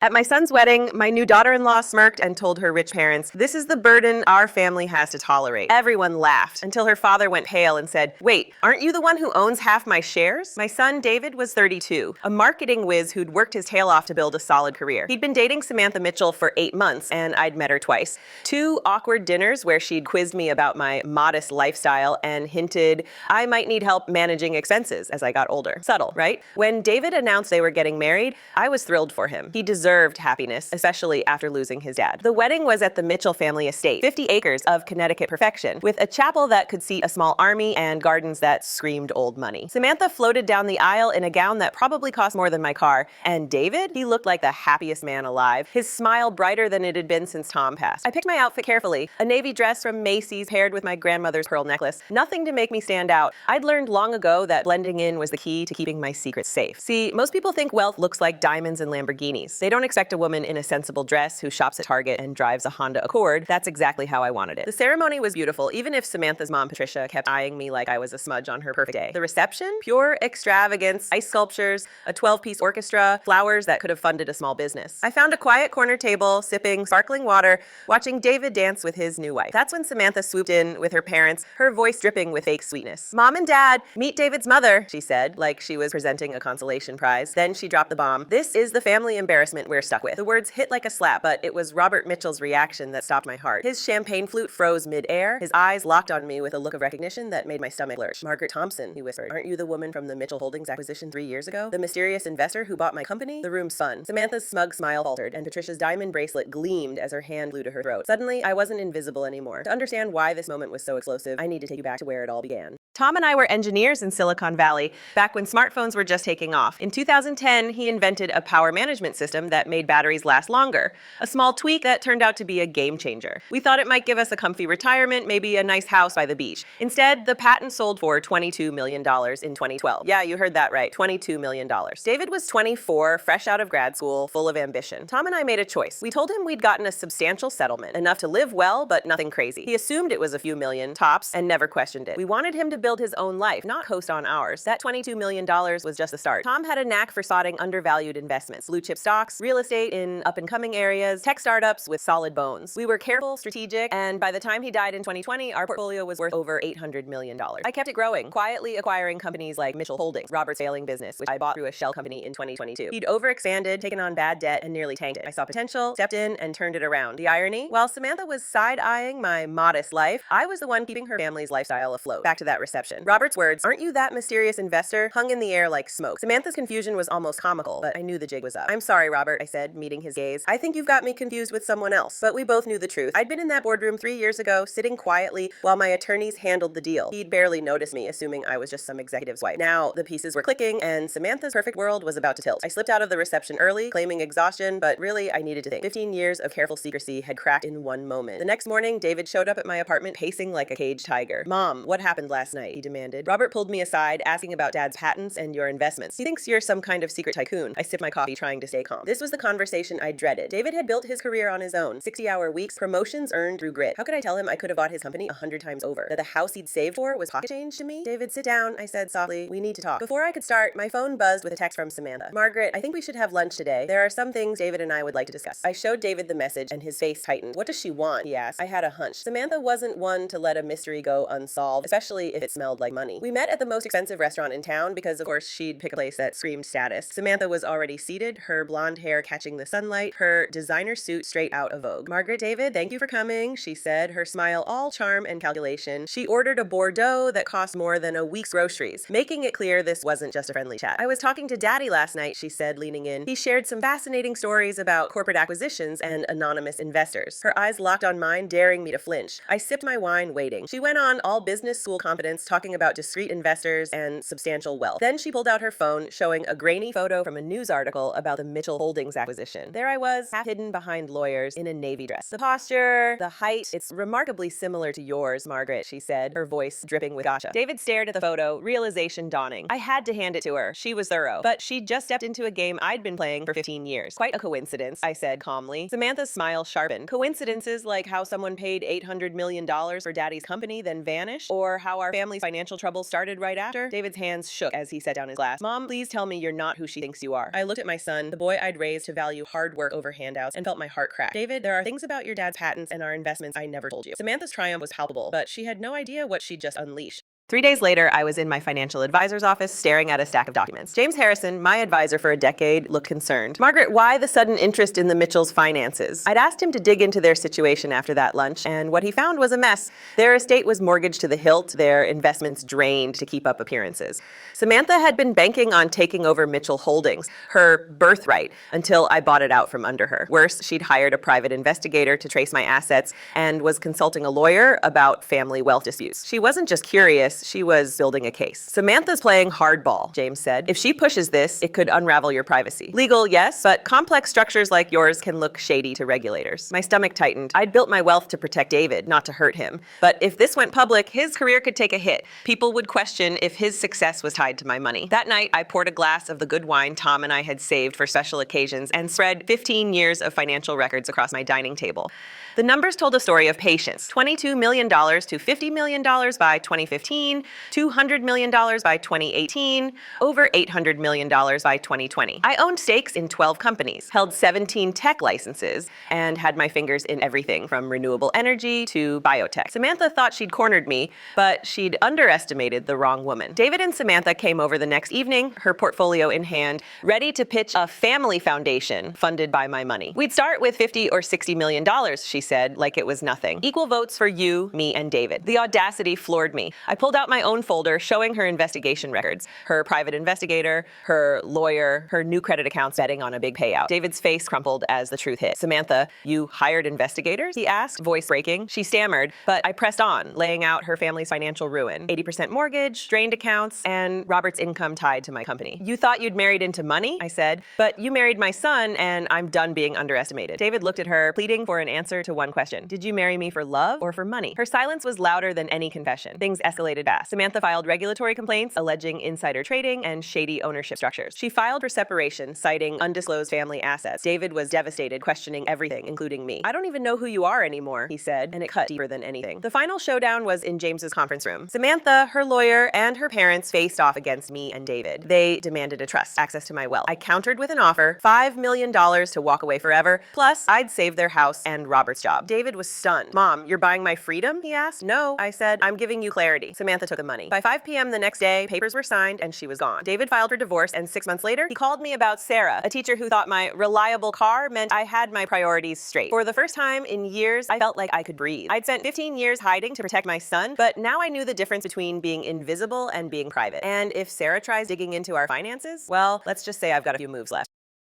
At my son's wedding, my new daughter-in-law smirked and told her rich parents, "This is the burden our family has to tolerate." Everyone laughed until her father went pale and said, "Wait, aren't you the one who owns half my shares?" My son, David, was 32, a marketing whiz who'd worked his tail off to build a solid career. He'd been dating Samantha Mitchell for 8 months, and I'd met her twice. 2 awkward dinners where she'd quizzed me about my modest lifestyle and hinted I might need help managing expenses as I got older. Subtle, right? When David announced they were getting married, I was thrilled for him. He deserved happiness, especially after losing his dad. The wedding was at the Mitchell family estate, 50 acres of Connecticut perfection, with a chapel that could seat a small army and gardens that screamed old money. Samantha floated down the aisle in a gown that probably cost more than my car, and David, he looked like the happiest man alive, his smile brighter than it had been since Tom passed. I picked my outfit carefully, a navy dress from Macy's paired with my grandmother's pearl necklace, nothing to make me stand out. I'd learned long ago that blending in was the key to keeping my secrets safe. See, most people think wealth looks like diamonds and Lamborghinis. They don't expect a woman in a sensible dress who shops at Target and drives a Honda Accord. That's exactly how I wanted it. The ceremony was beautiful, even if Samantha's mom, Patricia, kept eyeing me like I was a smudge on her perfect day. The reception? Pure extravagance, ice sculptures, a 12-piece orchestra, flowers that could have funded a small business. I found a quiet corner table, sipping sparkling water, watching David dance with his new wife. That's when Samantha swooped in with her parents, her voice dripping with fake sweetness. "Mom and Dad, meet David's mother," she said, like she was presenting a consolation prize. Then she dropped the bomb. "This is the family embarrassment we're stuck with." The words hit like a slap, but it was Robert Mitchell's reaction that stopped my heart. His champagne flute froze mid-air. His eyes locked on me with a look of recognition that made my stomach lurch. "Margaret Thompson," he whispered. "Aren't you the woman from the Mitchell Holdings acquisition 3 years ago? The mysterious investor who bought my company?" The room spun. Samantha's smug smile faltered, and Patricia's diamond bracelet gleamed as her hand flew to her throat. Suddenly, I wasn't invisible anymore. To understand why this moment was so explosive, I need to take you back to where it all began. Tom and I were engineers in Silicon Valley back when smartphones were just taking off. In 2010, he invented a power management system that made batteries last longer, a small tweak that turned out to be a game changer. We thought it might give us a comfy retirement, maybe a nice house by the beach. Instead, the patent sold for $22 million in 2012. Yeah, you heard that right, $22 million. David was 24, fresh out of grad school, full of ambition. Tom and I made a choice. We told him we'd gotten a substantial settlement, enough to live well, but nothing crazy. He assumed it was a few million, tops, and never questioned it. We wanted him to build his own life, not coast on ours. That $22 million was just the start. Tom had a knack for spotting undervalued investments, blue chip stocks, real estate in up-and-coming areas, tech startups with solid bones. We were careful, strategic, and by the time he died in 2020, our portfolio was worth over $800 million. I kept it growing, quietly acquiring companies like Mitchell Holdings, Robert's failing business, which I bought through a shell company in 2022. He'd overexpanded, taken on bad debt, and nearly tanked it. I saw potential, stepped in, and turned it around. The irony? While Samantha was side-eyeing my modest life, I was the one keeping her family's lifestyle afloat. Back to that reception. Robert's words, "Aren't you that mysterious investor?" hung in the air like smoke. Samantha's confusion was almost comical, but I knew the jig was up. "I'm sorry, Robert," I said, meeting his gaze. "I think you've got me confused with someone else." But we both knew the truth. I'd been in that boardroom 3 years ago, sitting quietly while my attorneys handled the deal. He'd barely noticed me, assuming I was just some executive's wife. Now, the pieces were clicking, and Samantha's perfect world was about to tilt. I slipped out of the reception early, claiming exhaustion, but really, I needed to think. 15 years of careful secrecy had cracked in one moment. The next morning, David showed up at my apartment, pacing like a caged tiger. "Mom, what happened last night?" he demanded. Robert pulled me aside, asking about Dad's patents and your investments. "He thinks you're some kind of secret tycoon." I sipped my coffee, trying to stay calm. This was the conversation I dreaded. David had built his career on his own. 60-hour weeks, promotions earned through grit. How could I tell him I could have bought his company 100 times over? That the house he'd saved for was pocket change to me? "David, sit down," I said softly. "We need to talk." Before I could start, my phone buzzed with a text from Samantha. "Margaret, I think we should have lunch today. There are some things David and I would like to discuss." I showed David the message, and his face tightened. "What does she want?" he asked. I had a hunch. Samantha wasn't one to let a mystery go unsolved, especially if it smelled like money. We met at the most expensive restaurant in town because, of course, she'd pick a place that screamed status. Samantha was already seated, her blonde hair catching the sunlight, her designer suit straight out of Vogue. "Margaret, David, thank you for coming," she said, her smile all charm and calculation. She ordered a Bordeaux that cost more than a week's groceries, making it clear this wasn't just a friendly chat. "I was talking to Daddy last night," she said, leaning in. "He shared some fascinating stories about corporate acquisitions and anonymous investors." Her eyes locked on mine, daring me to flinch. I sipped my wine, waiting. She went on, all business school confidence, talking about discreet investors and substantial wealth. Then she pulled out her phone, showing a grainy photo from a news article about the Mitchell Holdings acquisition. There I was, half hidden behind lawyers, in a navy dress. "The posture, the height, it's remarkably similar to yours, Margaret," she said, her voice dripping with gotcha. David stared at the photo, realization dawning. I had to hand it to her. She was thorough. But she'd just stepped into a game I'd been playing for 15 years. "Quite a coincidence," I said calmly. Samantha's smile sharpened. "Coincidences like how someone paid $800 million for Daddy's company, then vanished, or how our family family's financial trouble started right after? David's hands shook as he set down his glass. Mom, please tell me you're not who she thinks you are. I looked at my son, the boy I'd raised to value hard work over handouts, and felt my heart crack. David, there are things about your dad's patents and our investments I never told you. Samantha's triumph was palpable, but she had no idea what she'd just unleashed. 3 days later, I was in my financial advisor's office staring at a stack of documents. James Harrison, my advisor for a decade, looked concerned. Margaret, why the sudden interest in the Mitchells' finances? I'd asked him to dig into their situation after that lunch, and what he found was a mess. Their estate was mortgaged to the hilt, their investments drained to keep up appearances. Samantha had been banking on taking over Mitchell Holdings, her birthright, until I bought it out from under her. Worse, she'd hired a private investigator to trace my assets and was consulting a lawyer about family wealth disputes. She wasn't just curious, she was building a case. Samantha's playing hardball, James said. If she pushes this, it could unravel your privacy. Legal, yes, but complex structures like yours can look shady to regulators. My stomach tightened. I'd built my wealth to protect David, not to hurt him. But if this went public, his career could take a hit. People would question if his success was tied to my money. That night, I poured a glass of the good wine Tom and I had saved for special occasions and spread 15 years of financial records across my dining table. The numbers told a story of patience. $22 million to $50 million by 2015, $200 million by 2018, over $800 million by 2020. I owned stakes in 12 companies, held 17 tech licenses, and had my fingers in everything from renewable energy to biotech. Samantha thought she'd cornered me, but she'd underestimated the wrong woman. David and Samantha came over the next evening, her portfolio in hand, ready to pitch a family foundation funded by my money. We'd start with $50 or $60 million, she said, like it was nothing. Equal votes for you, me, and David. The audacity floored me. I pulled out my own folder showing her investigation records, her private investigator, her lawyer, her new credit accounts betting on a big payout. David's face crumpled as the truth hit. Samantha, you hired investigators? He asked, voice breaking. She stammered, but I pressed on, laying out her family's financial ruin. 80% mortgage, drained accounts, and Robert's income tied to my company. You thought you'd married into money? I said, but you married my son, and I'm done being underestimated. David looked at her, pleading for an answer to one question. Did you marry me for love or for money? Her silence was louder than any confession. Things escalated fast. Samantha filed regulatory complaints alleging insider trading and shady ownership structures. She filed for separation, citing undisclosed family assets. David was devastated, questioning everything, including me. I don't even know who you are anymore, he said, and it cut deeper than anything. The final showdown was in James's conference room. Samantha, her lawyer, and her parents faced off against me and David. They demanded a trust, access to my wealth. I countered with an offer, $5 million to walk away forever, plus I'd save their house and Robert's job. David was stunned. Mom, you're buying my freedom? He asked. No, I said, I'm giving you clarity. Samantha took the money. By 5 p.m. the next day, papers were signed and she was gone. David filed for divorce, and 6 months later, he called me about Sarah, a teacher who thought my reliable car meant I had my priorities straight. For the first time in years, I felt like I could breathe. I'd spent 15 years hiding to protect my son, but now I knew the difference between being invisible and being private. And if Sarah tries digging into our finances, well, let's just say I've got a few moves left.